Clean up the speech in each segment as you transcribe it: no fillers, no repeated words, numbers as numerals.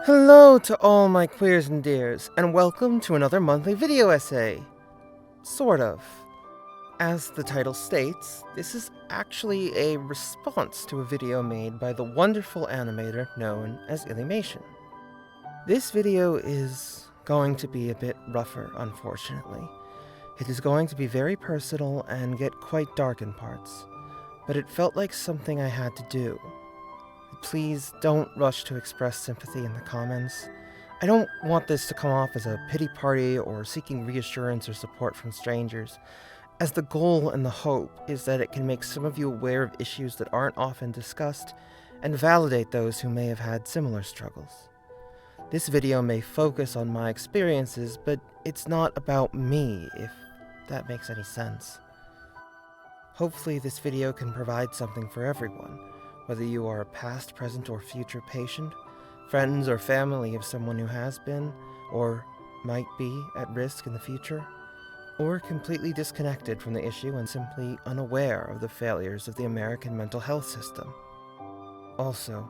Hello to all my queers and dears, and welcome to another monthly video essay. Sort of. As the title states, this is actually a response to a video made by the wonderful animator known as Ilymation. This video is going to be a bit rougher, unfortunately. It is going to be very personal and get quite dark in parts, but it felt like something I had to do. Please don't rush to express sympathy in the comments. I don't want this to come off as a pity party or seeking reassurance or support from strangers, as the goal and the hope is that it can make some of you aware of issues that aren't often discussed and validate those who may have had similar struggles. This video may focus on my experiences, but it's not about me, if that makes any sense. Hopefully this video can provide something for everyone, whether you are a past, present, or future patient, friends or family of someone who has been, or might be, at risk in the future, or completely disconnected from the issue and simply unaware of the failures of the American mental health system. Also,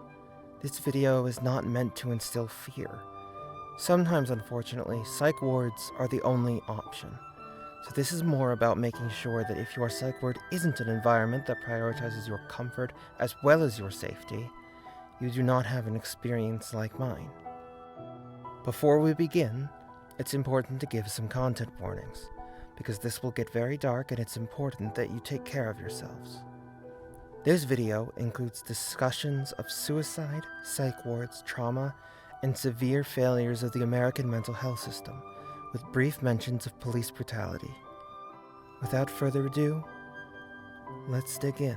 this video is not meant to instill fear. Sometimes, unfortunately, psych wards are the only option. So this is more about making sure that if your psych ward isn't an environment that prioritizes your comfort as well as your safety, you do not have an experience like mine. Before we begin, it's important to give some content warnings, because this will get very dark and it's important that you take care of yourselves. This video includes discussions of suicide, psych wards, trauma, and severe failures of the American mental health system, with brief mentions of police brutality. Without further ado, let's dig in.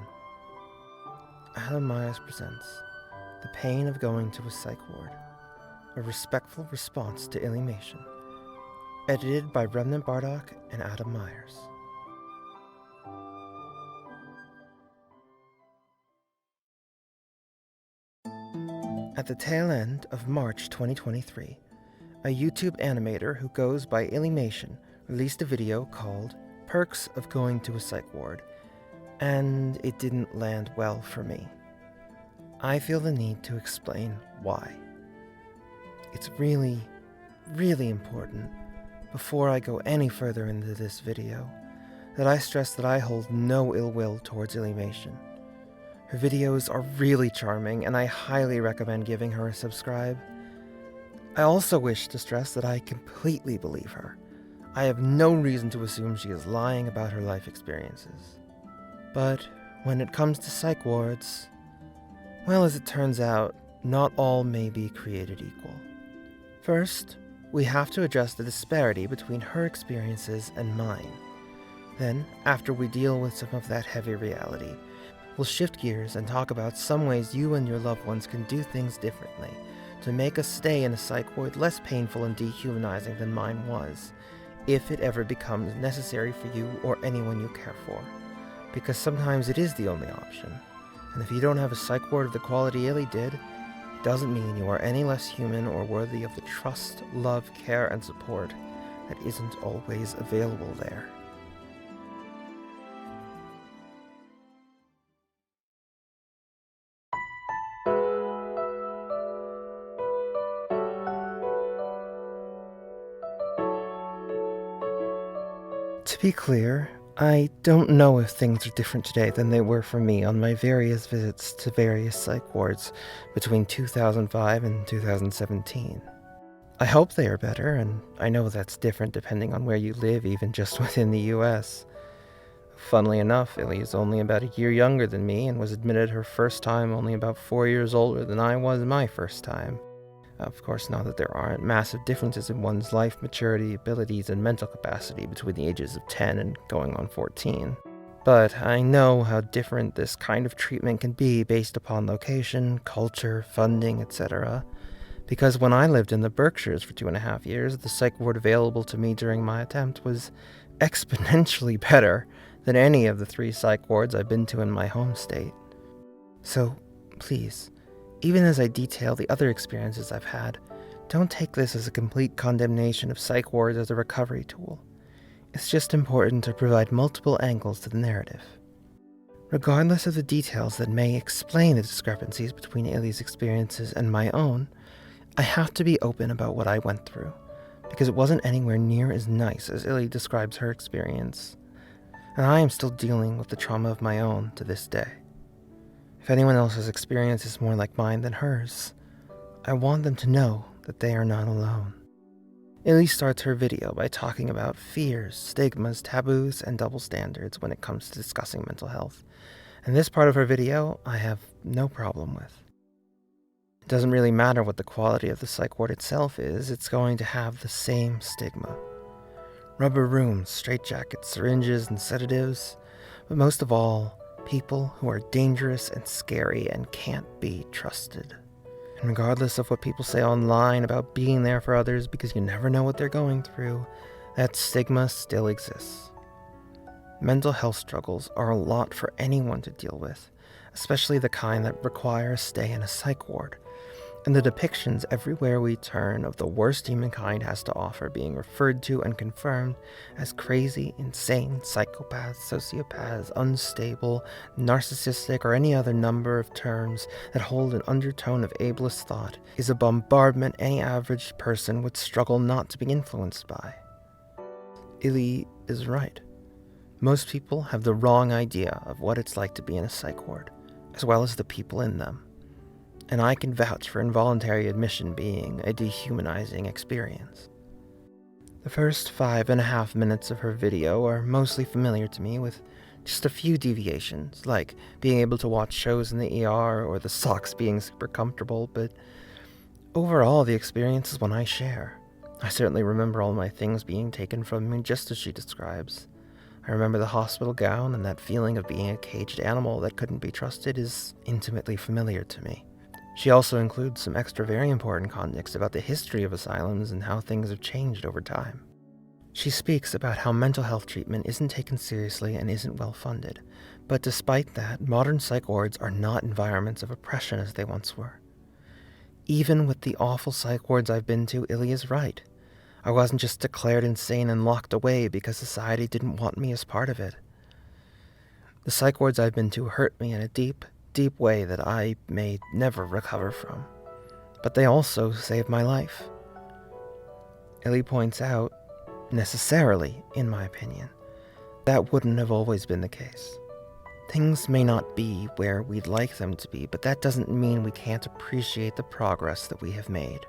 Adam Myers presents The Pain of Going to a Psych Ward, a respectful response to Ilymation, edited by RemnantBardock and Adam Myers. At the tail end of March 2023, a YouTube animator who goes by Ilymation released a video called Perks of Going to a Psych Ward, and it didn't land well for me. I feel the need to explain why. It's really, really important, before I go any further into this video, that I stress that I hold no ill will towards Ilymation. Her videos are really charming, and I highly recommend giving her a subscribe. I also wish to stress that I completely believe her. I have no reason to assume she is lying about her life experiences. But when it comes to psych wards, well, as it turns out, not all may be created equal. First, we have to address the disparity between her experiences and mine. Then, after we deal with some of that heavy reality, we'll shift gears and talk about some ways you and your loved ones can do things differently to make a stay in a psych ward less painful and dehumanizing than mine was, if it ever becomes necessary for you or anyone you care for. Because sometimes it is the only option, and if you don't have a psych ward of the quality Illy did, it doesn't mean you are any less human or worthy of the trust, love, care, and support that isn't always available there. To be clear, I don't know if things are different today than they were for me on my various visits to various psych wards between 2005 and 2017. I hope they are better, and I know that's different depending on where you live, even just within the US. Funnily enough, Illy is only about a year younger than me and was admitted her first time only about 4 years older than I was my first time. Of course, not that there aren't massive differences in one's life maturity, abilities, and mental capacity between the ages of 10 and going on 14. But I know how different this kind of treatment can be based upon location, culture, funding, etc. Because when I lived in the Berkshires for 2.5 years, the psych ward available to me during my attempt was exponentially better than any of the 3 psych wards I've been to in my home state. So, please, even as I detail the other experiences I've had, don't take this as a complete condemnation of psych wards as a recovery tool. It's just important to provide multiple angles to the narrative. Regardless of the details that may explain the discrepancies between Illy's experiences and my own, I have to be open about what I went through, because it wasn't anywhere near as nice as Illy describes her experience, and I am still dealing with the trauma of my own to this day. If anyone else's experience is more like mine than hers, I want them to know that they are not alone. Illy starts her video by talking about fears, stigmas, taboos, and double standards when it comes to discussing mental health, and this part of her video I have no problem with. It doesn't really matter what the quality of the psych ward itself is, it's going to have the same stigma. Rubber rooms, straitjackets, syringes, and sedatives, but most of all, people who are dangerous and scary and can't be trusted. And regardless of what people say online about being there for others because you never know what they're going through, that stigma still exists. Mental health struggles are a lot for anyone to deal with, especially the kind that require a stay in a psych ward, and the depictions everywhere we turn of the worst humankind has to offer being referred to and confirmed as crazy, insane, psychopaths, sociopaths, unstable, narcissistic, or any other number of terms that hold an undertone of ableist thought is a bombardment any average person would struggle not to be influenced by. Illy is right. Most people have the wrong idea of what it's like to be in a psych ward, as well as the people in them. And I can vouch for involuntary admission being a dehumanizing experience. The first 5.5 minutes of her video are mostly familiar to me, with just a few deviations, like being able to watch shows in the ER or the socks being super comfortable, but overall the experience is one I share. I certainly remember all my things being taken from me just as she describes. I remember the hospital gown, and that feeling of being a caged animal that couldn't be trusted is intimately familiar to me. She also includes some extra very important context about the history of asylums and how things have changed over time. She speaks about how mental health treatment isn't taken seriously and isn't well funded, but despite that, modern psych wards are not environments of oppression as they once were. Even with the awful psych wards I've been to, Illy is right. I wasn't just declared insane and locked away because society didn't want me as part of it. The psych wards I've been to hurt me in a deep way that I may never recover from. But they also saved my life. Illy points out, necessarily, in my opinion, that wouldn't have always been the case. Things may not be where we'd like them to be, but that doesn't mean we can't appreciate the progress that we have made.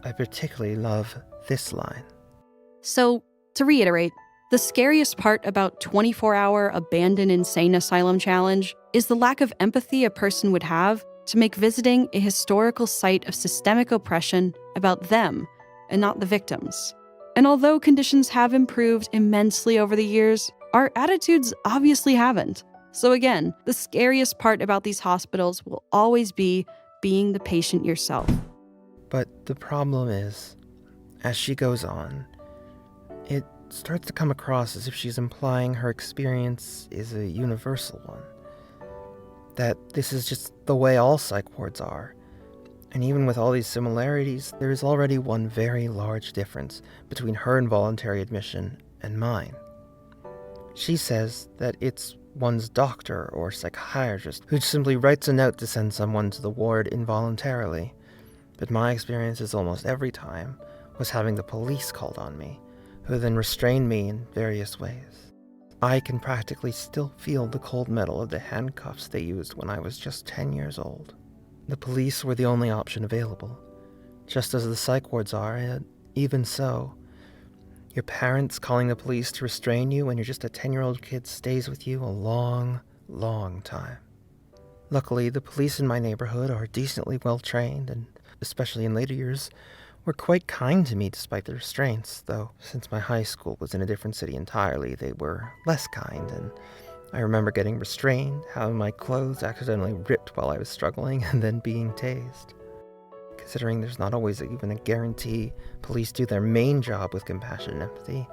I particularly love this line. So, to reiterate, the scariest part about 24-hour abandoned insane asylum challenge is the lack of empathy a person would have to make visiting a historical site of systemic oppression about them and not the victims. And although conditions have improved immensely over the years, our attitudes obviously haven't. So again, the scariest part about these hospitals will always be being the patient yourself. But the problem is, as she goes on, it starts to come across as if she's implying her experience is a universal one. That this is just the way all psych wards are. And even with all these similarities, there is already one very large difference between her involuntary admission and mine. She says that it's one's doctor or psychiatrist who simply writes a note to send someone to the ward involuntarily. But my experiences almost every time was having the police called on me, who then restrained me in various ways. I can practically still feel the cold metal of the handcuffs they used when I was just 10 years old. The police were the only option available, just as the psych wards are, and even so, your parents calling the police to restrain you when you're just a 10-year-old kid stays with you a long, long time. Luckily, the police in my neighborhood are decently well trained, and especially in later years, were quite kind to me despite the restraints, though since my high school was in a different city entirely, they were less kind, and I remember getting restrained, having my clothes accidentally ripped while I was struggling, and then being tased. Considering there's not always even a guarantee police do their main job with compassion and empathy,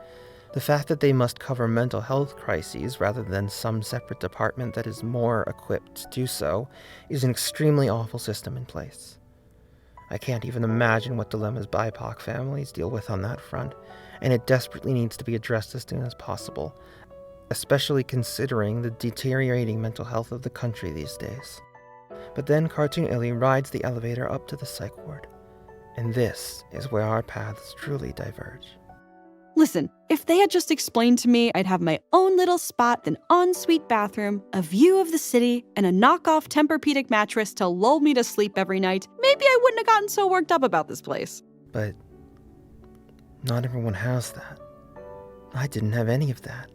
the fact that they must cover mental health crises rather than some separate department that is more equipped to do so is an extremely awful system in place. I can't even imagine what dilemmas BIPOC families deal with on that front, and it desperately needs to be addressed as soon as possible, especially considering the deteriorating mental health of the country these days. But then Cartoon Illy rides the elevator up to the psych ward, And this is where our paths truly diverge. Listen, if they had just explained to me I'd have my own little spot, an ensuite bathroom, a view of the city, and a knockoff Tempur-Pedic mattress to lull me to sleep every night, maybe I wouldn't have gotten so worked up about this place. But not everyone has that. I didn't have any of that.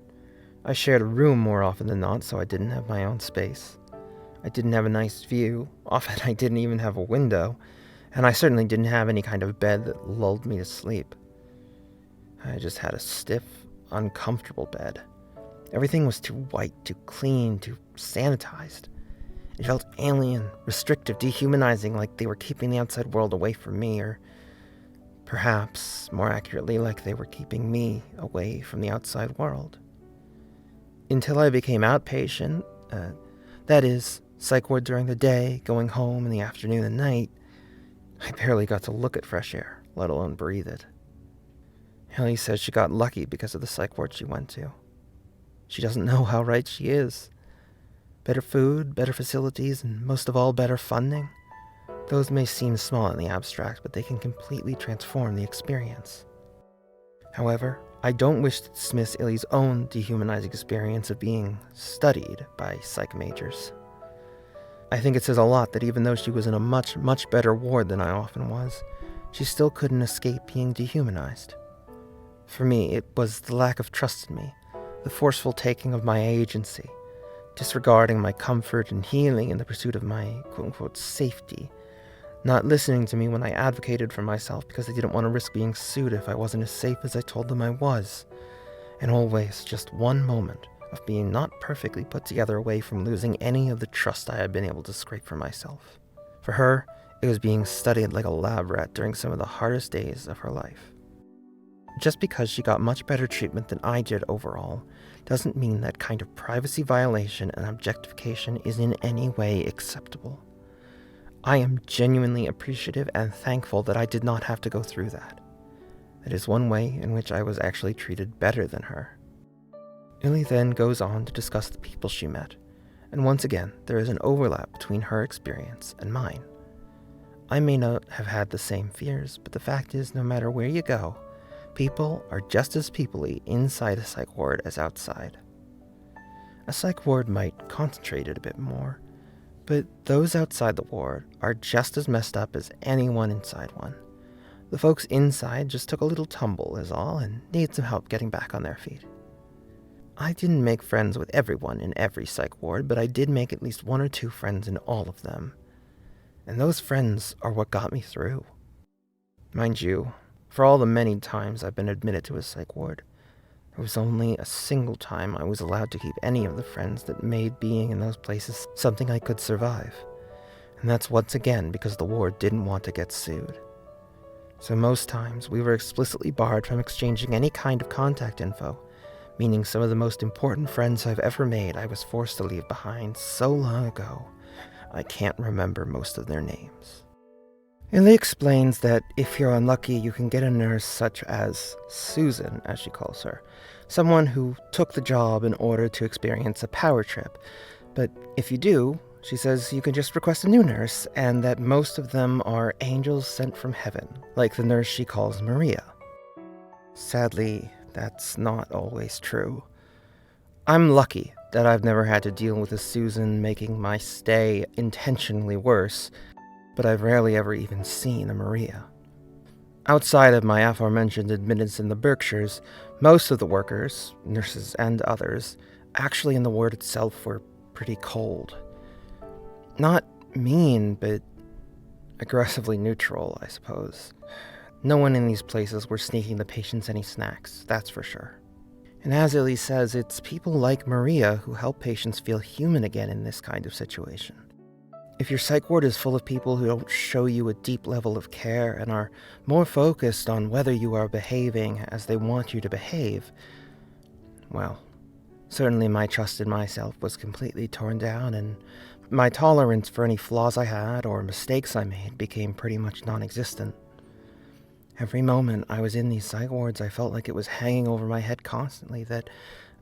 I shared a room more often than not, so I didn't have my own space. I didn't have a nice view. Often I didn't even have a window. And I certainly didn't have any kind of bed that lulled me to sleep. I just had a stiff, uncomfortable bed. Everything was too white, too clean, too sanitized. It felt alien, restrictive, dehumanizing, like they were keeping the outside world away from me, or perhaps, more accurately, like they were keeping me away from the outside world. Until I became outpatient, that is, psych ward during the day, going home in the afternoon and night, I barely got to look at fresh air, let alone breathe it. Ellie says she got lucky because of the psych ward she went to. She doesn't know how right she is. Better food, better facilities, and most of all, better funding. Those may seem small in the abstract, but they can completely transform the experience. However, I don't wish to dismiss Illy's own dehumanizing experience of being studied by psych majors. I think it says a lot that even though she was in a much, much better ward than I often was, she still couldn't escape being dehumanized. For me, it was the lack of trust in me, the forceful taking of my agency, disregarding my comfort and healing in the pursuit of my quote-unquote safety, not listening to me when I advocated for myself because they didn't want to risk being sued if I wasn't as safe as I told them I was, and always just one moment of being not perfectly put together away from losing any of the trust I had been able to scrape for myself. For her, it was being studied like a lab rat during some of the hardest days of her life. Just because she got much better treatment than I did overall doesn't mean that kind of privacy violation and objectification is in any way acceptable. I am genuinely appreciative and thankful that I did not have to go through that. That is one way in which I was actually treated better than her. Illy then goes on to discuss the people she met, and once again there is an overlap between her experience and mine. I may not have had the same fears, but the fact is, no matter where you go, people are just as people-y inside a psych ward as outside. A psych ward might concentrate it a bit more, but those outside the ward are just as messed up as anyone inside one. The folks inside just took a little tumble is all and need some help getting back on their feet. I didn't make friends with everyone in every psych ward, but I did make at least one or two friends in all of them. And those friends are what got me through. Mind you, for all the many times I've been admitted to a psych ward, there was only a single time I was allowed to keep any of the friends that made being in those places something I could survive. And that's once again because the ward didn't want to get sued. So most times we were explicitly barred from exchanging any kind of contact info, meaning some of the most important friends I've ever made I was forced to leave behind so long ago, I can't remember most of their names. Illy explains that if you're unlucky, you can get a nurse such as Susan, as she calls her, someone who took the job in order to experience a power trip. But if you do, she says you can just request a new nurse, and that most of them are angels sent from heaven, like the nurse she calls Maria. Sadly, that's not always true. I'm lucky that I've never had to deal with a Susan making my stay intentionally worse, but I've rarely ever even seen a Maria. Outside of my aforementioned admittance in the Berkshires, most of the workers, nurses and others, actually in the ward itself were pretty cold. Not mean, but aggressively neutral, I suppose. No one in these places were sneaking the patients any snacks, that's for sure. And as Illy says, it's people like Maria who help patients feel human again in this kind of situation. If your psych ward is full of people who don't show you a deep level of care and are more focused on whether you are behaving as they want you to behave, well, certainly my trust in myself was completely torn down, and my tolerance for any flaws I had or mistakes I made became pretty much non-existent. Every moment I was in these psych wards, I felt like it was hanging over my head constantly, that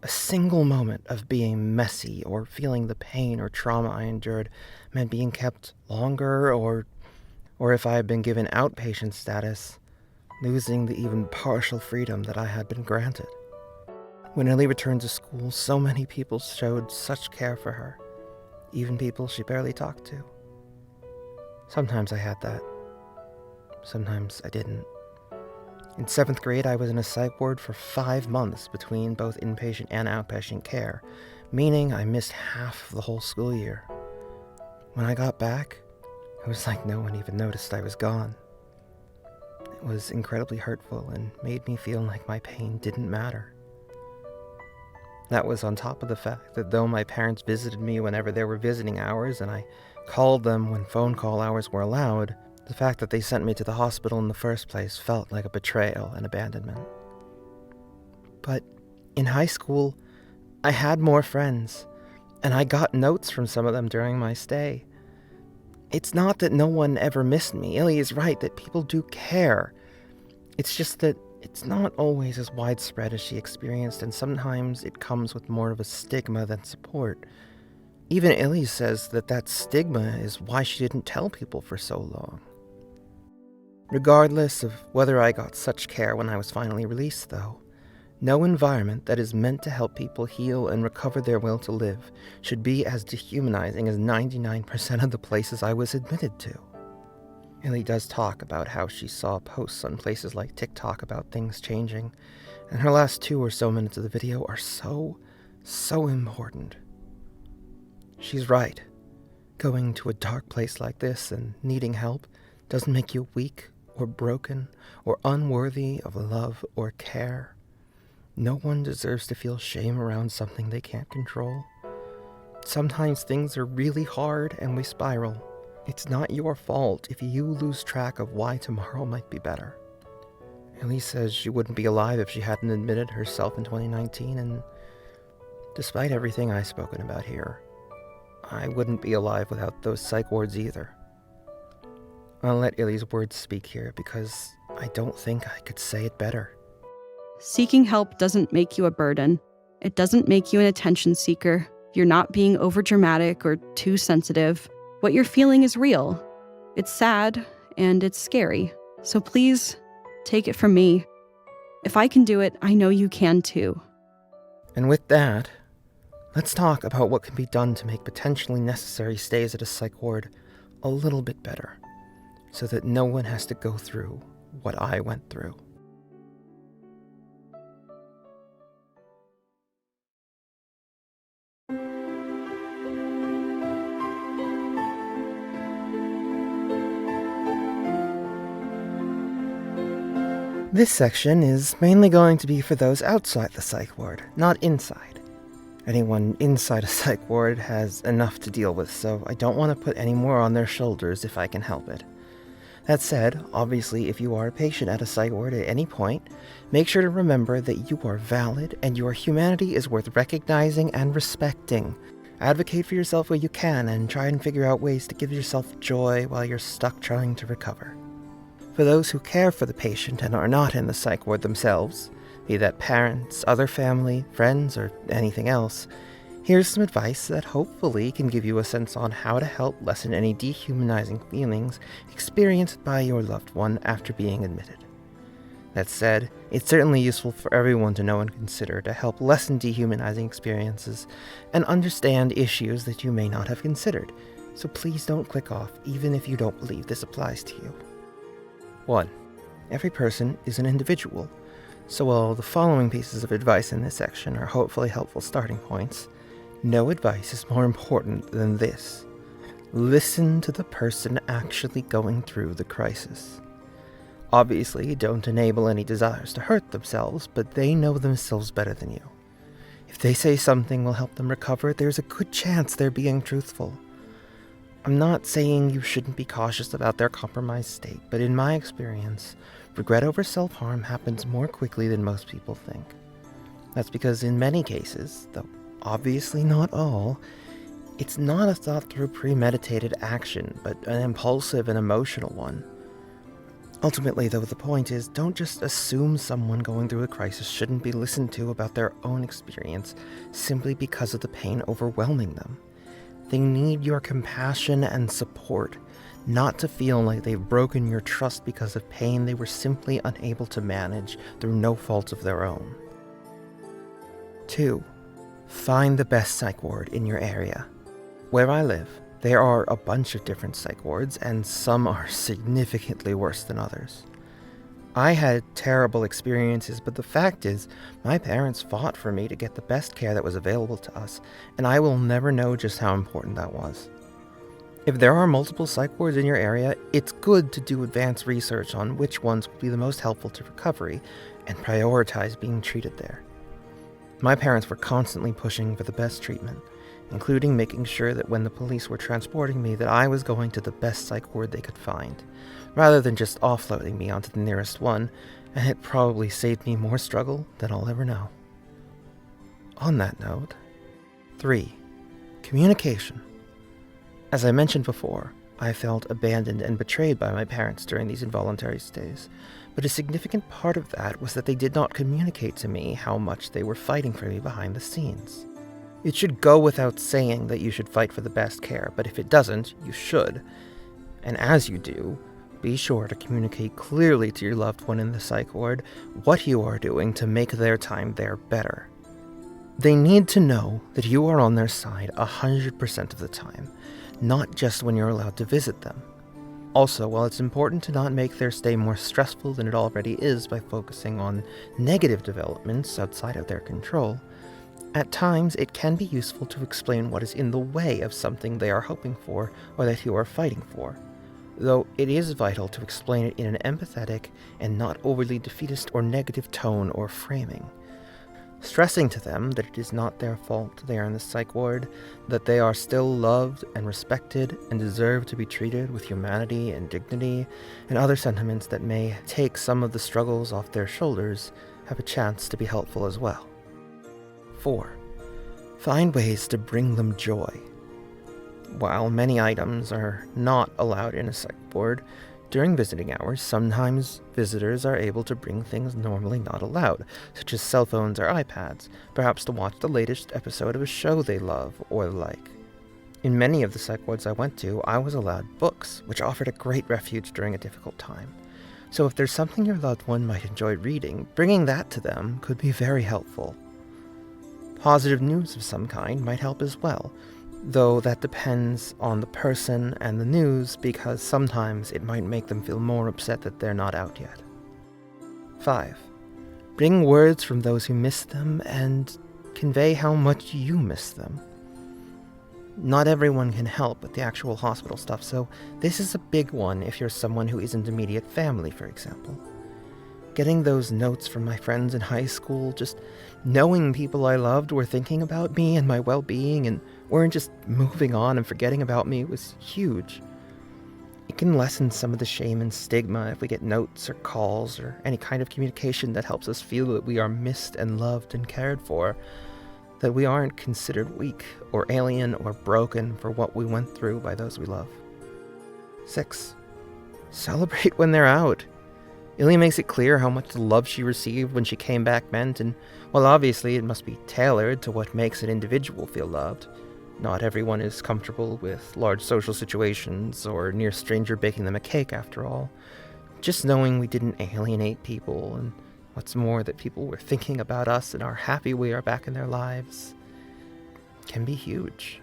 a single moment of being messy or feeling the pain or trauma I endured meant being kept longer or or if I had been given outpatient status, losing the even partial freedom that I had been granted. When Illy returned to school, so many people showed such care for her, even people she barely talked to. Sometimes I had that. Sometimes I didn't. In 7th grade, I was in a psych ward for 5 months between both inpatient and outpatient care, meaning I missed half of the whole school year. When I got back, it was like no one even noticed I was gone. It was incredibly hurtful and made me feel like my pain didn't matter. That was on top of the fact that though my parents visited me whenever there were visiting hours and I called them when phone call hours were allowed, the fact that they sent me to the hospital in the first place felt like a betrayal and abandonment. But in high school, I had more friends, and I got notes from some of them during my stay. It's not that no one ever missed me. Illy is right that people do care. It's just that it's not always as widespread as she experienced, and sometimes it comes with more of a stigma than support. Even Illy says that stigma is why she didn't tell people for so long. Regardless of whether I got such care when I was finally released, though, no environment that is meant to help people heal and recover their will to live should be as dehumanizing as 99% of the places I was admitted to. Illy does talk about how she saw posts on places like TikTok about things changing, and her last 2 or so minutes of the video are so important. She's right. Going to a dark place like this and needing help doesn't make you weak or broken or unworthy of love or care. No one deserves to feel shame around something they can't control. Sometimes things are really hard and we spiral. It's not your fault if you lose track of why tomorrow might be better. Illy says she wouldn't be alive if she hadn't admitted herself in 2019, and despite everything I've spoken about here, I wouldn't be alive without those psych wards either. I'll let Illy's words speak here because I don't think I could say it better. Seeking help doesn't make you a burden. It doesn't make you an attention seeker. You're not being overdramatic or too sensitive. What you're feeling is real. It's sad and it's scary. So please, take it from me. If I can do it, I know you can too. And with that, let's talk about what can be done to make potentially necessary stays at a psych ward a little bit better, so that no one has to go through what I went through. This section is mainly going to be for those outside the psych ward, not inside. Anyone inside a psych ward has enough to deal with, so I don't want to put any more on their shoulders if I can help it. That said, obviously if you are a patient at a psych ward at any point, make sure to remember that you are valid and your humanity is worth recognizing and respecting. Advocate for yourself where you can and try and figure out ways to give yourself joy while you're stuck trying to recover. For those who care for the patient and are not in the psych ward themselves, be that parents, other family, friends, or anything else, here's some advice that hopefully can give you a sense on how to help lessen any dehumanizing feelings experienced by your loved one after being admitted. That said, it's certainly useful for everyone to know and consider to help lessen dehumanizing experiences and understand issues that you may not have considered, so please don't click off even if you don't believe this applies to you. 1. Every person is an individual, so while the following pieces of advice in this section are hopefully helpful starting points, no advice is more important than this. Listen to the person actually going through the crisis. Obviously, don't enable any desires to hurt themselves, but they know themselves better than you. If they say something will help them recover, there's a good chance they're being truthful. I'm not saying you shouldn't be cautious about their compromised state, but in my experience, regret over self-harm happens more quickly than most people think. That's because in many cases, though obviously not all, it's not a thought-through premeditated action, but an impulsive and emotional one. Ultimately, though, the point is, don't just assume someone going through a crisis shouldn't be listened to about their own experience simply because of the pain overwhelming them. They need your compassion and support, not to feel like they've broken your trust because of pain they were simply unable to manage through no fault of their own. 2. Find the best psych ward in your area. Where I live, there are a bunch of different psych wards, and some are significantly worse than others. I had terrible experiences, but the fact is, my parents fought for me to get the best care that was available to us, and I will never know just how important that was. If there are multiple psych wards in your area, it's good to do advanced research on which ones will be the most helpful to recovery, and prioritize being treated there. My parents were constantly pushing for the best treatment, including making sure that when the police were transporting me that I was going to the best psych ward they could find, rather than just offloading me onto the nearest one, and it probably saved me more struggle than I'll ever know. On that note, 3. Communication. As I mentioned before, I felt abandoned and betrayed by my parents during these involuntary stays, but a significant part of that was that they did not communicate to me how much they were fighting for me behind the scenes. It should go without saying that you should fight for the best care, but if it doesn't, you should. And as you do, be sure to communicate clearly to your loved one in the psych ward what you are doing to make their time there better. They need to know that you are on their side 100% of the time, not just when you're allowed to visit them. Also, while it's important to not make their stay more stressful than it already is by focusing on negative developments outside of their control, at times it can be useful to explain what is in the way of something they are hoping for or that you are fighting for, though it is vital to explain it in an empathetic and not overly defeatist or negative tone or framing. Stressing to them that it is not their fault they are in the psych ward, that they are still loved and respected and deserve to be treated with humanity and dignity, and other sentiments that may take some of the struggles off their shoulders, have a chance to be helpful as well. 4. Find ways to bring them joy. While many items are not allowed in a psych ward, during visiting hours, sometimes visitors are able to bring things normally not allowed, such as cell phones or iPads, perhaps to watch the latest episode of a show they love or the like. In many of the psych wards I went to, I was allowed books, which offered a great refuge during a difficult time. So if there's something your loved one might enjoy reading, bringing that to them could be very helpful. Positive news of some kind might help as well, though that depends on the person and the news, because sometimes it might make them feel more upset that they're not out yet. 5. Bring words from those who miss them and convey how much you miss them. Not everyone can help with the actual hospital stuff, so this is a big one if you're someone who isn't immediate family, for example. Getting those notes from my friends in high school, just knowing people I loved were thinking about me and my well-being and weren't just moving on and forgetting about me was huge. It can lessen some of the shame and stigma if we get notes or calls or any kind of communication that helps us feel that we are missed and loved and cared for, that we aren't considered weak or alien or broken for what we went through by those we love. 6. Celebrate when they're out. Illy makes it clear how much the love she received when she came back meant, and while obviously it must be tailored to what makes an individual feel loved, not everyone is comfortable with large social situations or near stranger baking them a cake after all. Just knowing we didn't alienate people, and what's more, that people were thinking about us and are happy we are back in their lives, can be huge.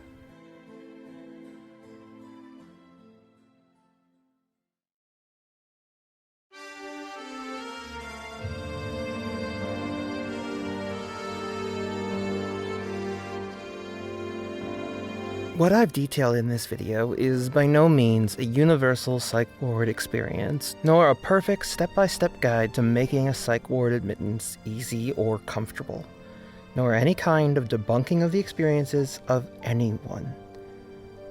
What I've detailed in this video is by no means a universal psych ward experience, nor a perfect step-by-step guide to making a psych ward admittance easy or comfortable, nor any kind of debunking of the experiences of anyone.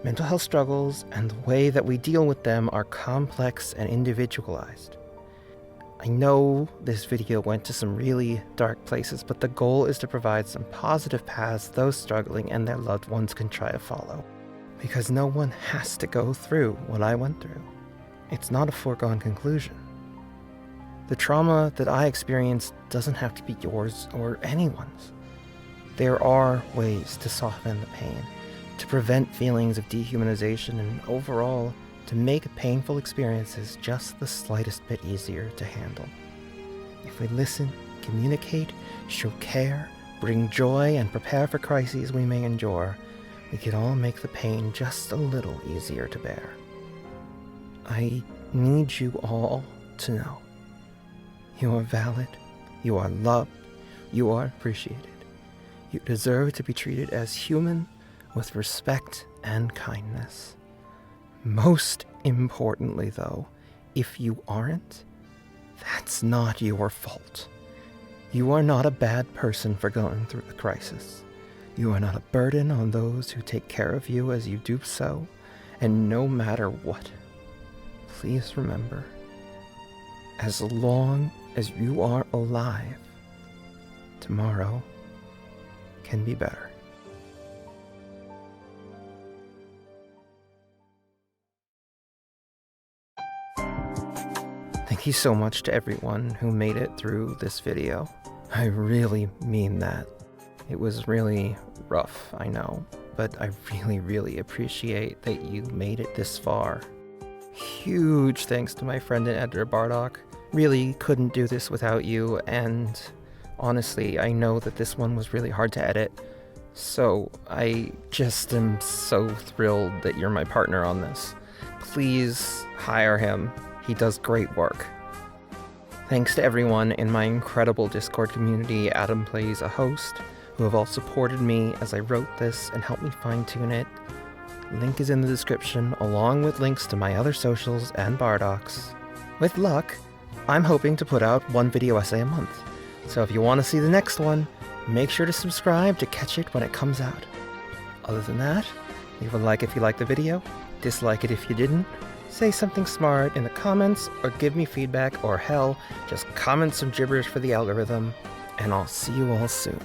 Mental health struggles and the way that we deal with them are complex and individualized. I know this video went to some really dark places, but the goal is to provide some positive paths those struggling and their loved ones can try to follow. Because no one has to go through what I went through. It's not a foregone conclusion. The trauma that I experienced doesn't have to be yours or anyone's. There are ways to soften the pain, to prevent feelings of dehumanization, and overall, to make painful experiences just the slightest bit easier to handle. If we listen, communicate, show care, bring joy, and prepare for crises we may endure, we can all make the pain just a little easier to bear. I need you all to know you are valid, you are loved, you are appreciated. You deserve to be treated as human with respect and kindness. Most importantly, though, if you aren't, that's not your fault. You are not a bad person for going through the crisis. You are not a burden on those who take care of you as you do so, and no matter what, please remember, as long as you are alive, tomorrow can be better. Thank you so much to everyone who made it through this video. I really mean that. It was really rough, I know, but I really appreciate that you made it this far. Huge thanks to my friend and editor Bardock. Really couldn't do this without you, and honestly, I know that this one was really hard to edit, so I just am so thrilled that you're my partner on this. Please hire him. He does great work. Thanks to everyone in my incredible Discord community, Adam Plays a Host, who have all supported me as I wrote this and helped me fine-tune it. Link is in the description, along with links to my other socials and Bardock's. With luck, I'm hoping to put out one video essay a month, so if you want to see the next one, make sure to subscribe to catch it when it comes out. Other than that, leave a like if you liked the video, dislike it if you didn't, say something smart in the comments, or give me feedback, or hell, just comment some gibberish for the algorithm, and I'll see you all soon.